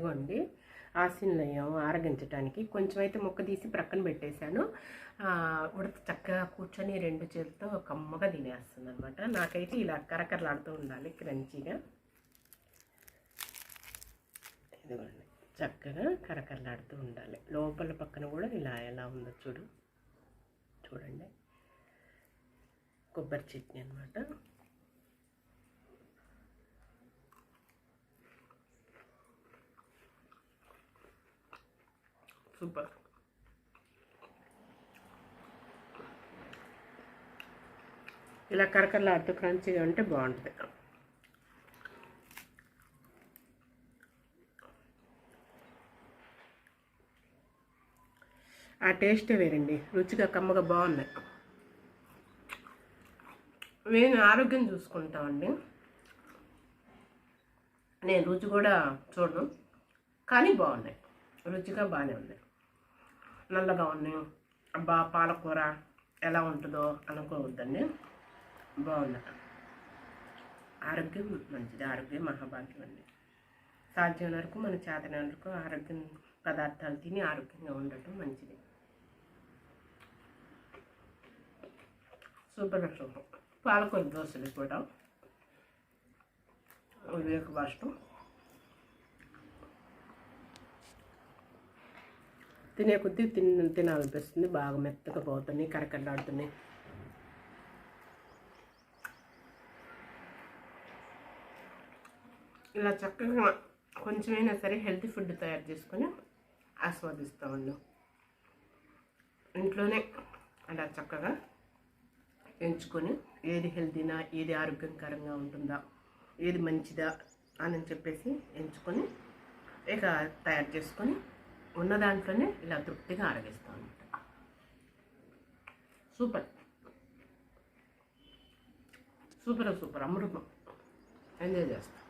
ఇవ్వండి ఆశీనులయ్యం ఆరగించడానికి కొంచెం అయితే ముక్క తీసి ప్రక్కన పెట్టేశాను. ఉడత చక్కగా కూర్చొని 2 చేతులతో కమ్మగా తినేస్తుంది అనమాట. నాకైతే ఇలా కరకరలాడుతూ ఉండాలి, క్రంచీగా. ఇదిగోండి, చక్కగా కరకరలాడుతూ ఉండాలి. లోపల పక్కన కూడా ఇలా ఎలా ఉందో చూడండి. కొబ్బరి చట్నీ అనమాట. సూపర్. ఇలా కరకరలాడుతూ క్రంచీగా ఉంటే బాగుంటుంది. ఆ టేస్టే వేరండి, రుచిగా కమ్మగా బాగున్నాయి. నేను ఆరోగ్యం చూసుకుంటామండి, నేను రుచి కూడా చూడను, కానీ బాగున్నాయి, రుచిగా బాగానే ఉన్నాయి. నల్లగా ఉన్నాయి, అబ్బా పాలకూర ఎలా ఉంటుందో అనుకోవద్దండి, బాగున్నాయి. ఆరోగ్యం మంచిది, ఆరోగ్యం మహాభాగ్యం అండి. సాధ్యమైన వరకు మన చేతన వరకు ఆరోగ్యం పదార్థాలు తిని ఆరోగ్యంగా ఉండటం మంచిది. సూపర్. పాలకూర దోశలు కూడా బ్రేక్ఫాస్ట్ తినే కొద్దీ తినాలనిపిస్తుంది. బాగా మెత్తగా పోతున్నాయి, కరకరలాడుతున్నాయి. ఇలా చక్కగా కొంచెమైనా సరే హెల్తీ ఫుడ్ తయారు చేసుకొని ఆస్వాదిస్తామండి. ఇంట్లోనే అలా చక్కగా ఎంచుకొని ఏది హెల్తీనా, ఏది ఆరోగ్యకరంగా ఉంటుందా, ఏది మంచిదా అని చెప్పేసి ఎంచుకొని ఇక తయారు చేసుకొని ఉన్న దాంట్లోనే ఇలా తృప్తిగా ఆరగిస్తాం అన్నమాట. సూపర్ సూపర్ సూపర్, అమృతం. ఎంజాయ్ చేస్తాం.